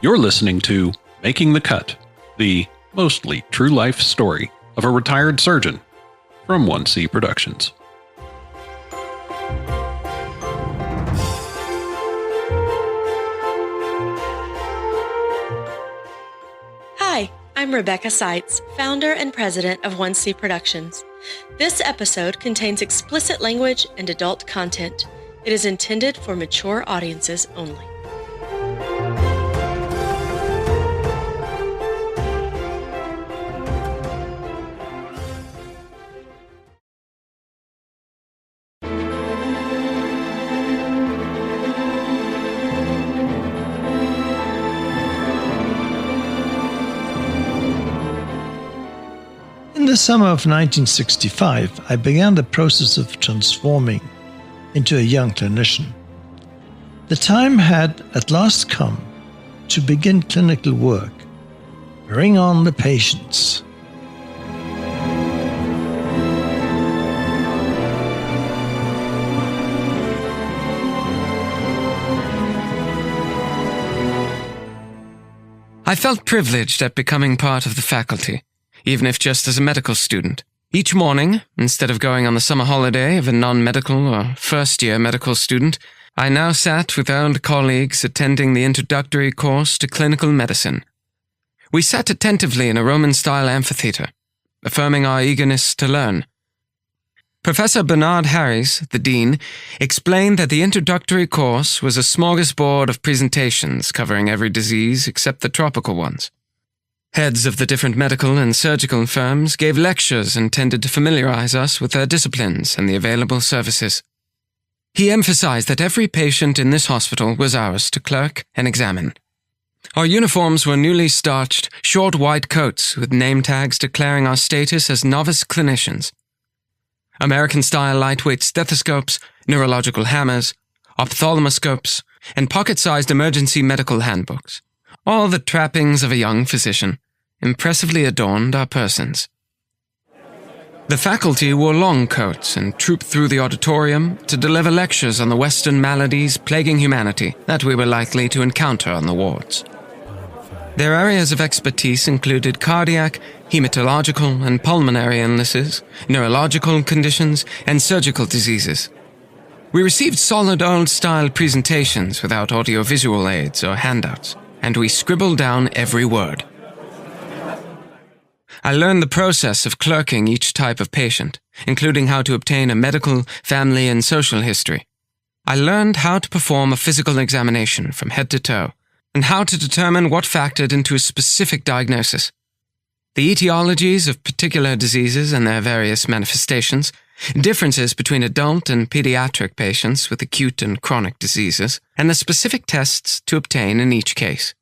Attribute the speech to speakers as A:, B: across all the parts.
A: You're listening to Making the Cut, the mostly true life story of a retired surgeon from 1C Productions.
B: Hi, I'm Rebecca Seitz, founder and president of 1C Productions. This episode contains explicit language and adult content. It is intended for mature audiences only.
C: In the summer of 1965, I began the process of transforming into a young clinician. The time had at last come to begin clinical work. Bring on the patients.
D: I felt privileged at becoming part of the faculty, even if just as a medical student. Each morning, instead of going on the summer holiday of a non-medical or first-year medical student, I now sat with old colleagues attending the introductory course to clinical medicine. We sat attentively in a Roman-style amphitheater, affirming our eagerness to learn. Professor Bernard Harries, the dean, explained that the introductory course was a smorgasbord of presentations covering every disease except the tropical ones. Heads of the different medical and surgical firms gave lectures intended to familiarize us with their disciplines and the available services. He emphasized that every patient in this hospital was ours to clerk and examine. Our uniforms were newly starched, short white coats with name tags declaring our status as novice clinicians. American-style lightweight stethoscopes, neurological hammers, ophthalmoscopes, and pocket-sized emergency medical handbooks. All the trappings of a young physician impressively adorned our persons. The faculty wore long coats and trooped through the auditorium to deliver lectures on the Western maladies plaguing humanity that we were likely to encounter on the wards. Their areas of expertise included cardiac, hematological, and pulmonary illnesses, neurological conditions, and surgical diseases. We received solid old-style presentations without audiovisual aids or handouts, and we scribbled down every word. I learned the process of clerking each type of patient, including how to obtain a medical, family, and social history. I learned how to perform a physical examination from head to toe, and how to determine what factored into a specific diagnosis. The etiologies of particular diseases and their various manifestations, differences between adult and pediatric patients with acute and chronic diseases, and the specific tests to obtain in each case.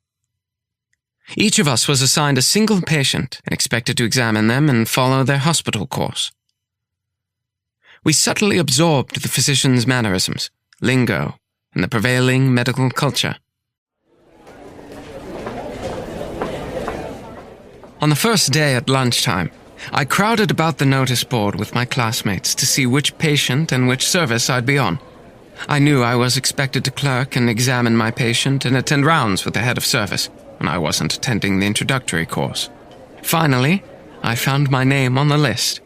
D: Each of us was assigned a single patient and expected to examine them and follow their hospital course. We subtly absorbed the physician's mannerisms, lingo, and the prevailing medical culture. On the first day at lunchtime, I crowded about the notice board with my classmates to see which patient and which service I'd be on. I knew I was expected to clerk and examine my patient and attend rounds with the head of service, and I wasn't attending the introductory course. Finally, I found my name on the list.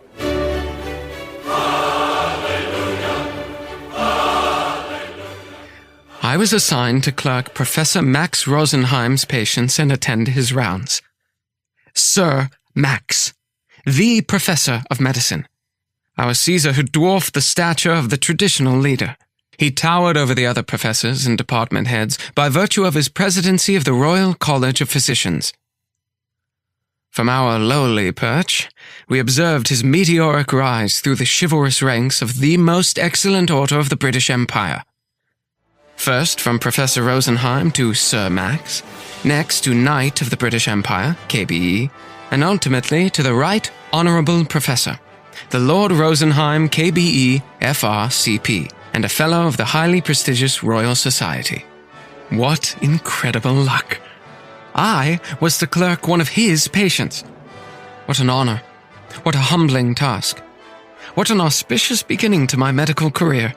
D: I was assigned to clerk Professor Max Rosenheim's patients and attend his rounds. Sir Max, the professor of medicine. Our Caesar who dwarfed the stature of the traditional leader. He towered over the other professors and department heads by virtue of his presidency of the Royal College of Physicians. From our lowly perch, we observed his meteoric rise through the chivalrous ranks of the most excellent order of the British Empire. First from Professor Rosenheim to Sir Max, next to Knight of the British Empire, KBE, and ultimately to the Right Honourable Professor, the Lord Rosenheim, KBE, FRCP, and a Fellow of the highly prestigious Royal Society. What incredible luck! I was to clerk one of his patients. What an honor. What a humbling task. What an auspicious beginning to my medical career.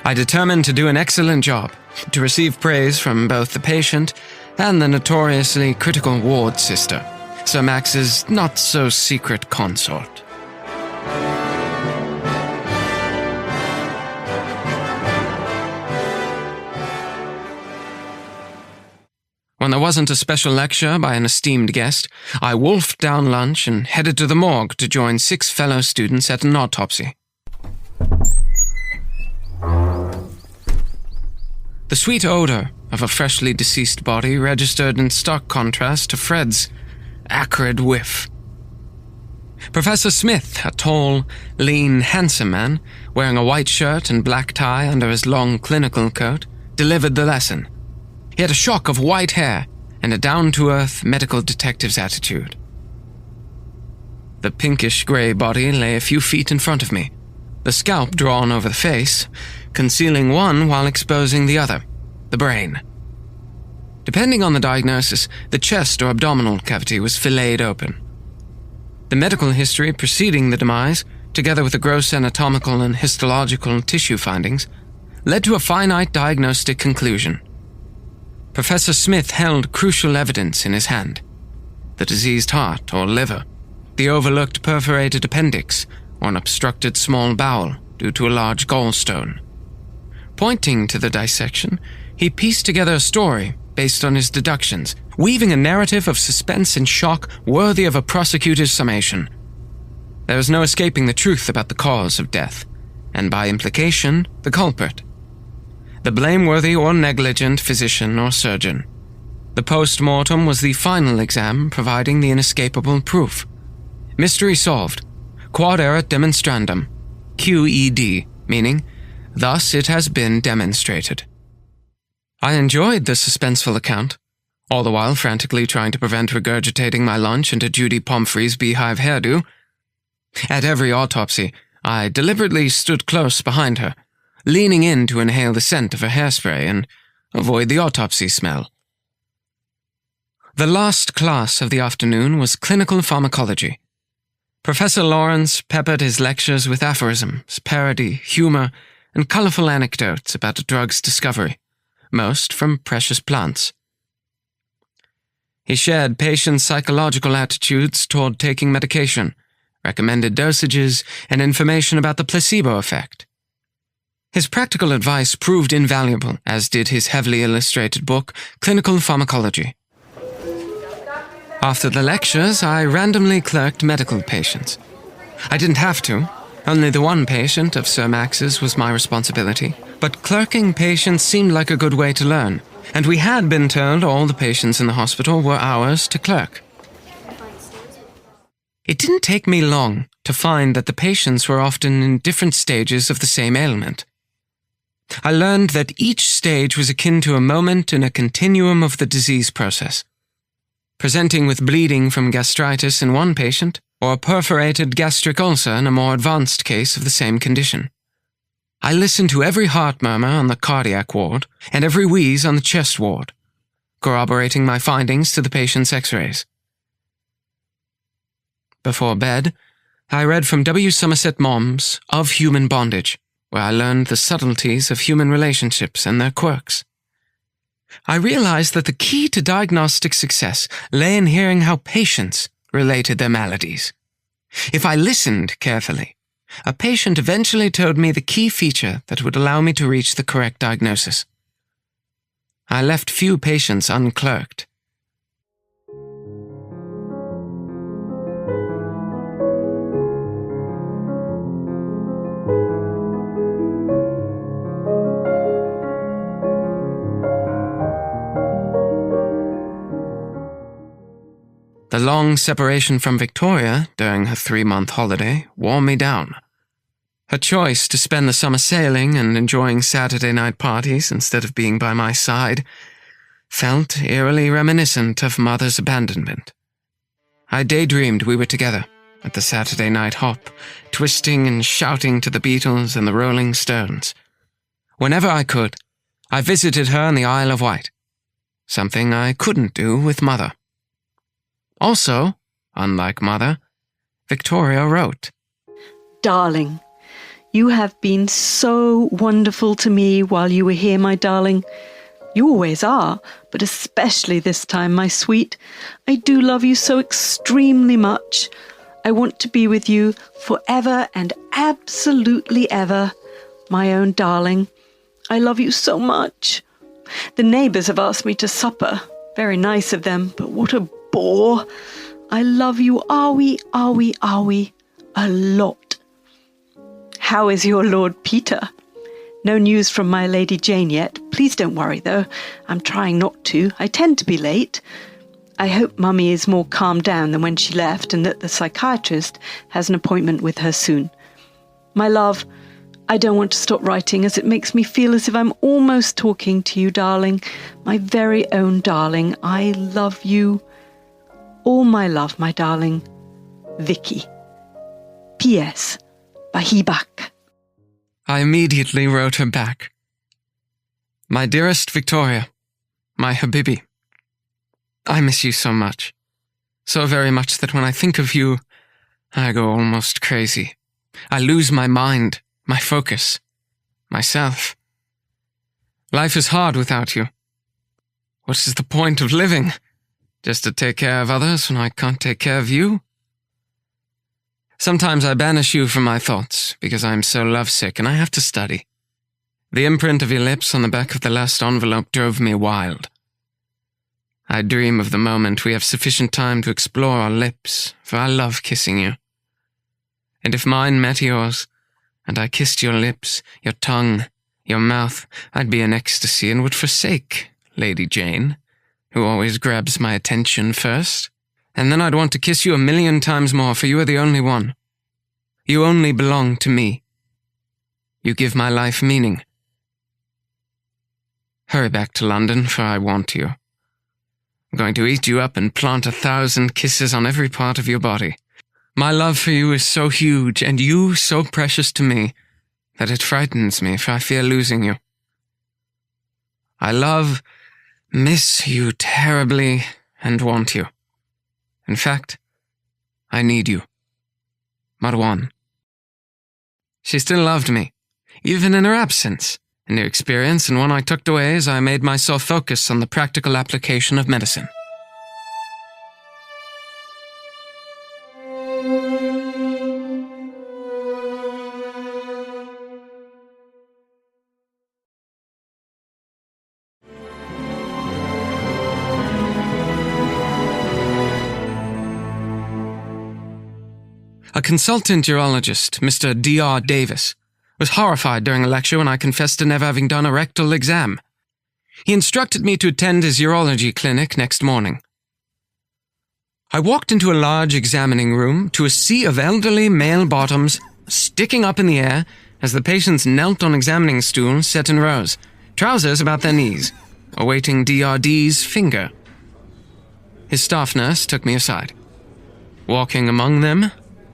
D: I determined to do an excellent job, to receive praise from both the patient and the notoriously critical ward sister, Sir Max's not-so-secret consort. When there wasn't a special lecture by an esteemed guest, I wolfed down lunch and headed to the morgue to join 6 fellow students at an autopsy. The sweet odor of a freshly deceased body registered in stark contrast to Fred's acrid whiff. Professor Smith, a tall, lean, handsome man, wearing a white shirt and black tie under his long clinical coat, delivered the lesson. He had a shock of white hair and a down-to-earth medical detective's attitude. The pinkish-gray body lay a few feet in front of me, the scalp drawn over the face, concealing one while exposing the other, the brain. Depending on the diagnosis, the chest or abdominal cavity was filleted open. The medical history preceding the demise, together with the gross anatomical and histological tissue findings, led to a finite diagnostic conclusion. Professor Smith held crucial evidence in his hand: the diseased heart or liver, the overlooked perforated appendix, or an obstructed small bowel due to a large gallstone. Pointing to the dissection, he pieced together a story based on his deductions, weaving a narrative of suspense and shock worthy of a prosecutor's summation. There was no escaping the truth about the cause of death, and by implication, the culprit. The blameworthy or negligent physician or surgeon. The post-mortem was the final exam, providing the inescapable proof. Mystery solved. Quod erat demonstrandum. QED, meaning, thus it has been demonstrated. I enjoyed the suspenseful account, all the while frantically trying to prevent regurgitating my lunch into Judy Pomfrey's beehive hairdo. At every autopsy, I deliberately stood close behind her, leaning in to inhale the scent of her hairspray and avoid the autopsy smell. The last class of the afternoon was clinical pharmacology. Professor Lawrence peppered his lectures with aphorisms, parody, humor, and colorful anecdotes about a drug's discovery, most from precious plants. He shared patients' psychological attitudes toward taking medication, recommended dosages, and information about the placebo effect. His practical advice proved invaluable, as did his heavily illustrated book, Clinical Pharmacology. After the lectures, I randomly clerked medical patients. I didn't have to. Only the one patient of Sir Max's was my responsibility. But clerking patients seemed like a good way to learn, and we had been told all the patients in the hospital were ours to clerk. It didn't take me long to find that the patients were often in different stages of the same ailment. I learned that each stage was akin to a moment in a continuum of the disease process, presenting with bleeding from gastritis in one patient, or a perforated gastric ulcer in a more advanced case of the same condition. I listened to every heart murmur on the cardiac ward and every wheeze on the chest ward, corroborating my findings to the patient's x-rays. Before bed, I read from W. Somerset Maugham's Of Human Bondage, where I learned the subtleties of human relationships and their quirks. I realized that the key to diagnostic success lay in hearing how patients related their maladies. If I listened carefully, a patient eventually told me the key feature that would allow me to reach the correct diagnosis. I left few patients unclerked. The long separation from Victoria during her 3-month holiday wore me down. Her choice to spend the summer sailing and enjoying Saturday night parties instead of being by my side felt eerily reminiscent of Mother's abandonment. I daydreamed we were together at the Saturday night hop, twisting and shouting to the Beatles and the Rolling Stones. Whenever I could, I visited her in the Isle of Wight, something I couldn't do with Mother. Also, unlike Mother, Victoria wrote,
E: "Darling, you have been so wonderful to me while you were here, my darling. You always are, but especially this time, my sweet. I do love you so extremely much. I want to be with you forever and absolutely ever, my own darling. I love you so much. The neighbours have asked me to supper. Very nice of them, but what a bore. I love you, are we, a lot. How is your Lord Peter? No news from my Lady Jane yet. Please don't worry, though. I'm trying not to. I tend to be late. I hope Mummy is more calmed down than when she left and that the psychiatrist has an appointment with her soon. My love, I don't want to stop writing as it makes me feel as if I'm almost talking to you, darling. My very own darling. I love you. All my love, my darling. Vicky. P.S. Bahibak.
D: I immediately wrote her back. My dearest Victoria, my Habibi, I miss you so much. So very much that when I think of you, I go almost crazy. I lose my mind, my focus, myself. Life is hard without you. What is the point of living? Just to take care of others when I can't take care of you? Sometimes I banish you from my thoughts because I am so lovesick and I have to study. The imprint of your lips on the back of the last envelope drove me wild. I dream of the moment we have sufficient time to explore our lips, for I love kissing you. And if mine met yours, and I kissed your lips, your tongue, your mouth, I'd be in ecstasy and would forsake Lady Jane, who always grabs my attention first. And then I'd want to kiss you 1,000,000 times more, for you are the only one. You only belong to me. You give my life meaning. Hurry back to London, for I want you. I'm going to eat you up and plant 1,000 kisses on every part of your body. My love for you is so huge, and you so precious to me, that it frightens me, for I fear losing you. I miss you terribly, and want you. In fact, I need you. Marwan. She still loved me, even in her absence, a new experience and one I tucked away as I made myself focus on the practical application of medicine. A consultant urologist, Mr. D.R. Davis, was horrified during a lecture when I confessed to never having done a rectal exam. He instructed me to attend his urology clinic next morning. I walked into a large examining room to a sea of elderly male bottoms sticking up in the air as the patients knelt on examining stools set in rows, trousers about their knees, awaiting DRD's finger. His staff nurse took me aside. Walking among them,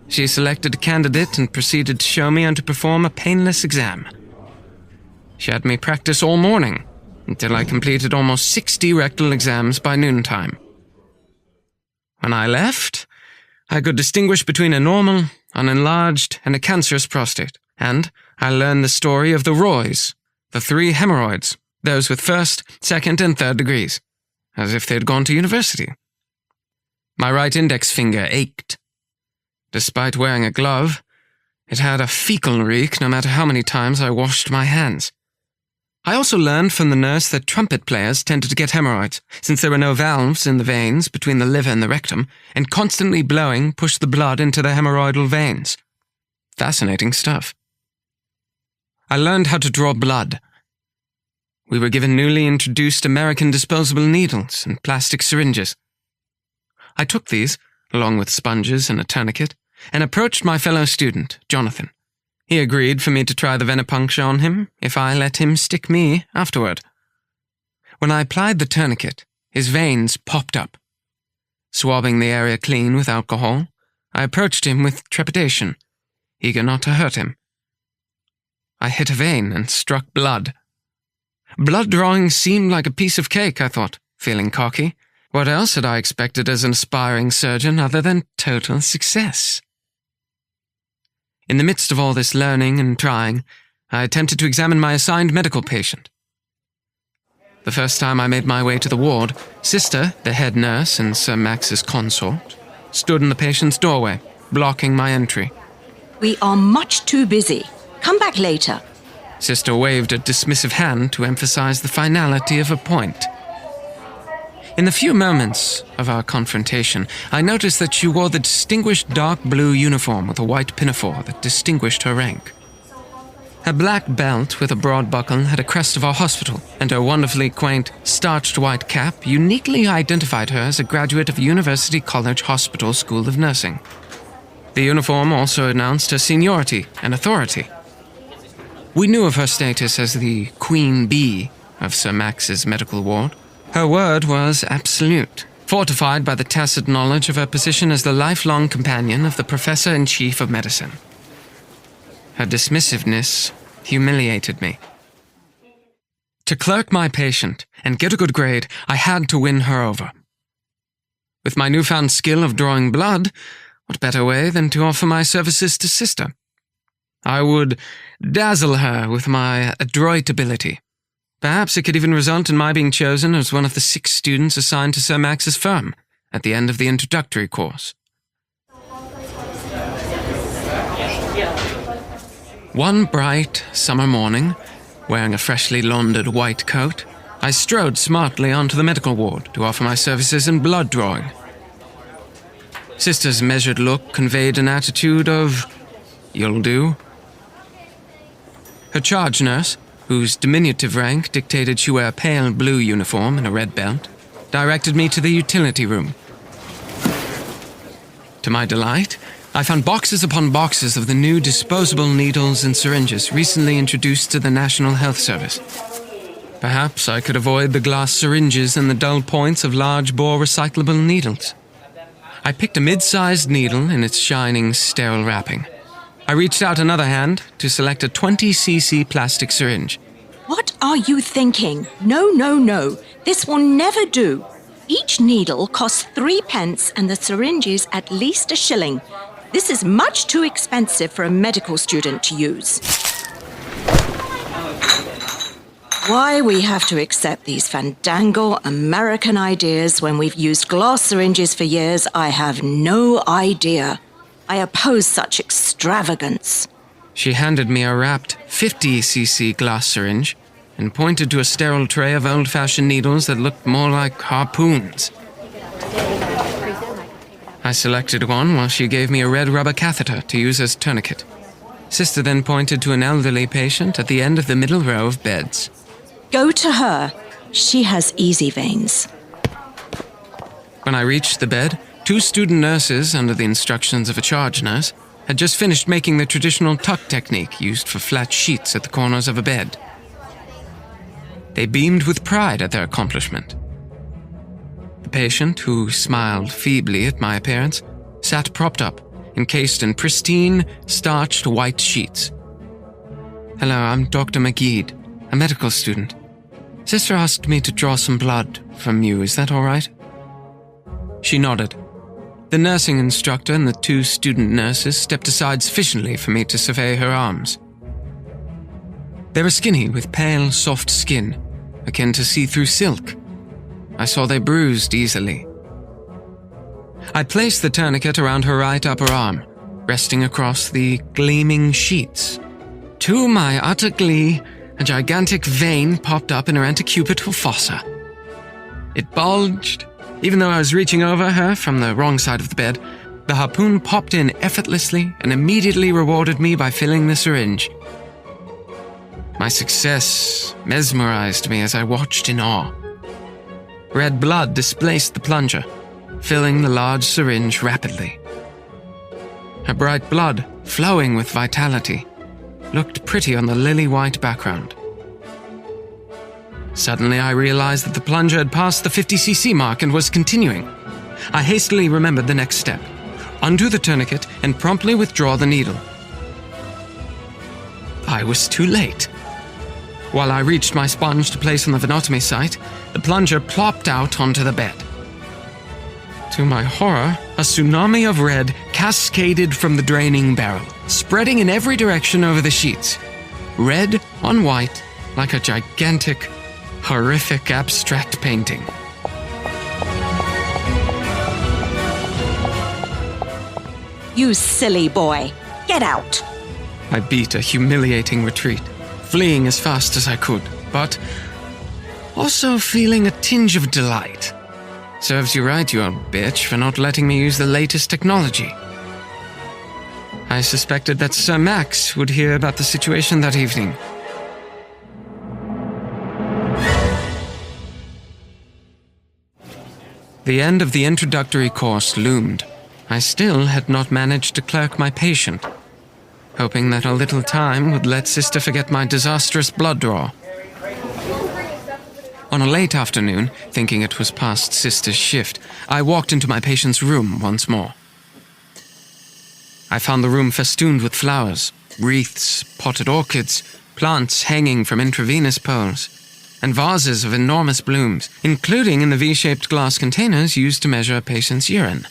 D: she selected a candidate and proceeded to show me how to perform a painless exam. She had me practice all morning, until I completed almost 60 rectal exams by noontime. When I left, I could distinguish between a normal, an enlarged, and a cancerous prostate, and I learned the story of the Roys, the 3 hemorrhoids, those with first, second, and third degrees, as if they had gone to university. My right index finger ached. Despite wearing a glove, it had a fecal reek no matter how many times I washed my hands. I also learned from the nurse that trumpet players tended to get hemorrhoids, since there were no valves in the veins between the liver and the rectum, and constantly blowing pushed the blood into the hemorrhoidal veins. Fascinating stuff. I learned how to draw blood. We were given newly introduced American disposable needles and plastic syringes. I took these, along with sponges and a tourniquet, and approached my fellow student, Jonathan. He agreed for me to try the venipuncture on him if I let him stick me afterward. When I applied the tourniquet, his veins popped up. Swabbing the area clean with alcohol, I approached him with trepidation, eager not to hurt him. I hit a vein and struck blood. Blood drawing seemed like a piece of cake, I thought, feeling cocky. What else had I expected as an aspiring surgeon other than total success? In the midst of all this learning and trying, I attempted to examine my assigned medical patient. The first time I made my way to the ward, Sister, the head nurse and Sir Max's consort, stood in the patient's doorway, blocking my entry.
F: We are much too busy. Come back later.
D: Sister waved a dismissive hand to emphasize the finality of her point. In the few moments of our confrontation, I noticed that she wore the distinguished dark blue uniform with a white pinafore that distinguished her rank. Her black belt with a broad buckle had a crest of our hospital, and her wonderfully quaint, starched white cap uniquely identified her as a graduate of University College Hospital School of Nursing. The uniform also announced her seniority and authority. We knew of her status as the Queen Bee of Sir Max's medical ward. Her word was absolute, fortified by the tacit knowledge of her position as the lifelong companion of the Professor-in-Chief of Medicine. Her dismissiveness humiliated me. To clerk my patient and get a good grade, I had to win her over. With my newfound skill of drawing blood, what better way than to offer my services to Sister? I would dazzle her with my adroit ability. Perhaps it could even result in my being chosen as one of the 6 students assigned to Sir Max's firm at the end of the introductory course. One bright summer morning, wearing a freshly laundered white coat, I strode smartly onto the medical ward to offer my services in blood drawing. Sister's measured look conveyed an attitude of, "You'll do." Her charge nurse, whose diminutive rank dictated she wear a pale blue uniform and a red belt, directed me to the utility room. To my delight, I found boxes upon boxes of the new disposable needles and syringes recently introduced to the National Health Service. Perhaps I could avoid the glass syringes and the dull points of large-bore recyclable needles. I picked a mid-sized needle in its shining, sterile wrapping. I reached out another hand to select a 20cc plastic syringe.
F: What are you thinking? No. This will never do. Each needle costs 3 pence and the syringes at least a shilling. This is much too expensive for a medical student to use. Why we have to accept these fandangle American ideas when we've used glass syringes for years, I have no idea. I oppose such extravagance.
D: She handed me a wrapped 50cc glass syringe and pointed to a sterile tray of old-fashioned needles that looked more like harpoons. I selected one while she gave me a red rubber catheter to use as tourniquet. Sister then pointed to an elderly patient at the end of the middle row of beds.
F: Go to her. She has easy veins.
D: When I reached the bed, 2 student nurses, under the instructions of a charge nurse, had just finished making the traditional tuck technique used for flat sheets at the corners of a bed. They beamed with pride at their accomplishment. The patient, who smiled feebly at my appearance, sat propped up, encased in pristine, starched white sheets. "Hello, I'm Dr. McGeed, a medical student. Sister asked me to draw some blood from you, is that all right?" She nodded. The nursing instructor and the 2 student nurses stepped aside sufficiently for me to survey her arms. They were skinny with pale, soft skin, akin to see-through silk. I saw they bruised easily. I placed the tourniquet around her right upper arm, resting across the gleaming sheets. To my utter glee, a gigantic vein popped up in her antecubital fossa. It bulged. Even though I was reaching over her from the wrong side of the bed, the harpoon popped in effortlessly and immediately rewarded me by filling the syringe. My success mesmerized me as I watched in awe. Red blood displaced the plunger, filling the large syringe rapidly. Her bright blood, flowing with vitality, looked pretty on the lily-white background. Suddenly, I realized that the plunger had passed the 50cc mark and was continuing. I hastily remembered the next step. Undo the tourniquet and promptly withdraw the needle. I was too late. While I reached my sponge to place on the venotomy site, the plunger plopped out onto the bed. To my horror, a tsunami of red cascaded from the draining barrel, spreading in every direction over the sheets. Red on white, like a gigantic horrific abstract painting.
F: You silly boy. Get out.
D: I beat a humiliating retreat, fleeing as fast as I could, but also feeling a tinge of delight. Serves you right, you old bitch, for not letting me use the latest technology. I suspected that Sir Max would hear about the situation that evening. The end of the introductory course loomed. I still had not managed to clerk my patient, hoping that a little time would let Sister forget my disastrous blood draw. On a late afternoon, thinking it was past Sister's shift, I walked into my patient's room once more. I found the room festooned with flowers, wreaths, potted orchids, plants hanging from intravenous poles, and vases of enormous blooms, including in the V-shaped glass containers used to measure a patient's urine.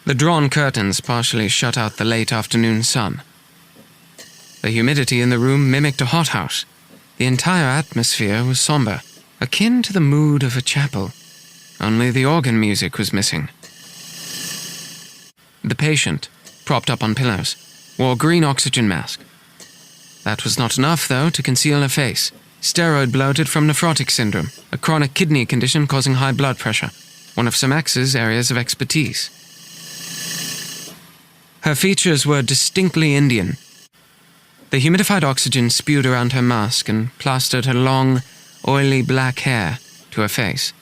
D: The drawn curtains partially shut out the late afternoon sun. The humidity in the room mimicked a hothouse. The entire atmosphere was somber, akin to the mood of a chapel. Only the organ music was missing. The patient, propped up on pillows, wore a green oxygen mask. That was not enough, though, to conceal her face, steroid bloated from nephrotic syndrome, a chronic kidney condition causing high blood pressure, one of Sir Max's areas of expertise. Her features were distinctly Indian. The humidified oxygen spewed around her mask and plastered her long, oily black hair to her face.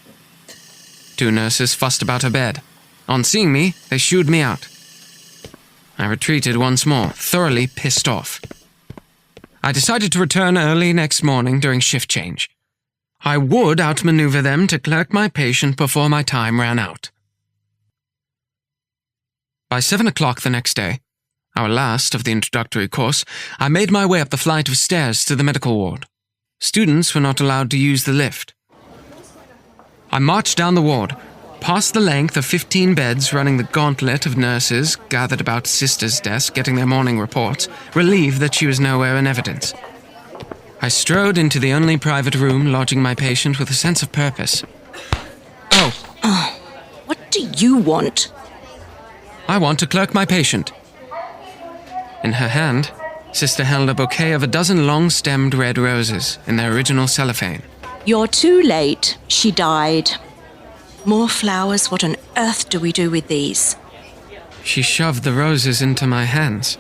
D: 2 nurses fussed about her bed. On seeing me, they shooed me out. I retreated once more, thoroughly pissed off. I decided to return early next morning during shift change. I would outmaneuver them to clerk my patient before my time ran out. By 7 o'clock the next day, our last of the introductory course, I made my way up the flight of stairs to the medical ward. Students were not allowed to use the lift. I marched down the ward, past the length of 15 beds running the gauntlet of nurses gathered about Sister's desk getting their morning reports, relieved that she was nowhere in evidence. I strode into the only private room lodging my patient with a sense of purpose. Oh.
F: What do you want?
D: I want to clerk my patient. In her hand, Sister held a bouquet of a dozen long-stemmed red roses in their original cellophane.
F: You're too late. She died. More flowers? What on earth do we do with these?
D: She shoved the roses into my hands.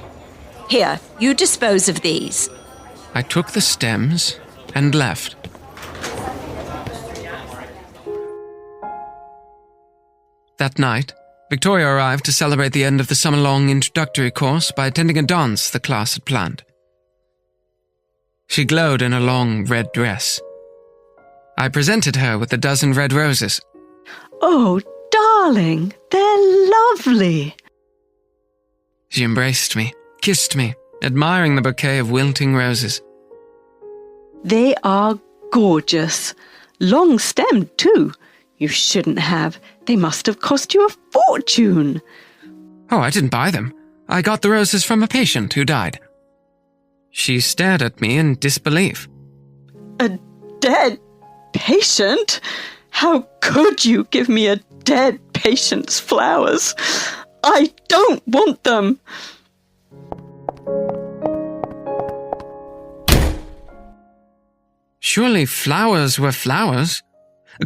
F: Here, you dispose of these.
D: I took the stems and left. That night, Victoria arrived to celebrate the end of the summer-long introductory course by attending a dance the class had planned. She glowed in a long red dress. I presented her with a dozen red roses.
E: Oh, darling, they're lovely.
D: She embraced me, kissed me, admiring the bouquet of wilting roses.
E: They are gorgeous. Long-stemmed, too. You shouldn't have. They must have cost you a fortune.
D: Oh, I didn't buy them. I got the roses from a patient who died. She stared at me in disbelief.
E: A dead patient? How could you give me a dead patient's flowers? I don't want them.
D: Surely flowers were flowers.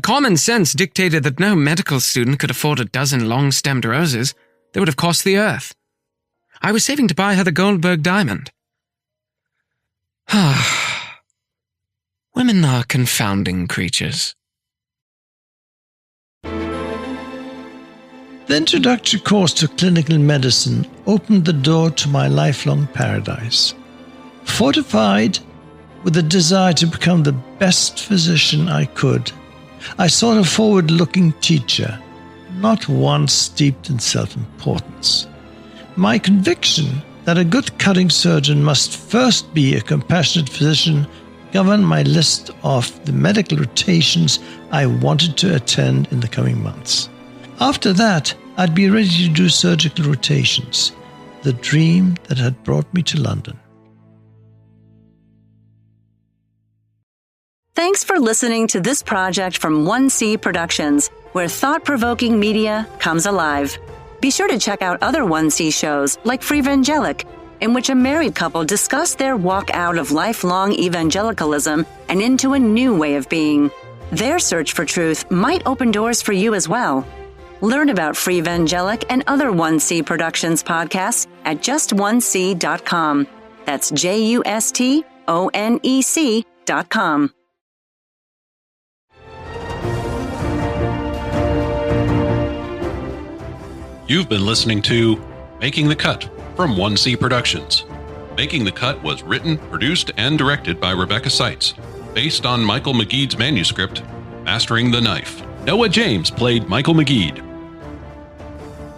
D: Common sense dictated that no medical student could afford a dozen long-stemmed roses. They would have cost the earth. I was saving to buy her the Goldberg diamond. Women are confounding creatures.
C: The introductory course to clinical medicine opened the door to my lifelong paradise. Fortified with the desire to become the best physician I could, I sought a forward-looking teacher, not one steeped in self-importance. My conviction that a good cutting surgeon must first be a compassionate physician governed my list of the medical rotations I wanted to attend in the coming months. After that, I'd be ready to do surgical rotations, the dream that had brought me to London.
G: Thanks for listening to this project from 1C Productions, where thought-provoking media comes alive. Be sure to check out other 1C shows like Freevangelic, in which a married couple discuss their walk out of lifelong evangelicalism and into a new way of being. Their search for truth might open doors for you as well. Learn about Freevangelic and other 1C Productions podcasts at just1c.com. That's JUSTONEC.com.
A: You've been listening to Making the Cut from 1C Productions. Making the Cut was written, produced, and directed by Rebecca Seitz, based on Michael McGead's manuscript, Mastering the Knife. Noah James played Michael McGead.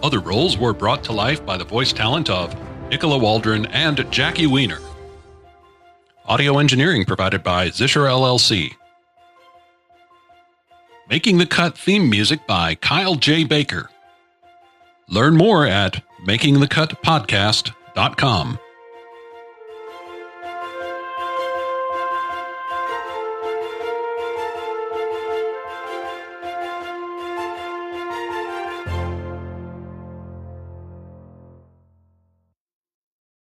A: Other roles were brought to life by the voice talent of Nicola Waldron and Jackie Weiner. Audio engineering provided by Zisher LLC. Making the Cut theme music by Kyle J. Baker. Learn more at makingthecutpodcast.com.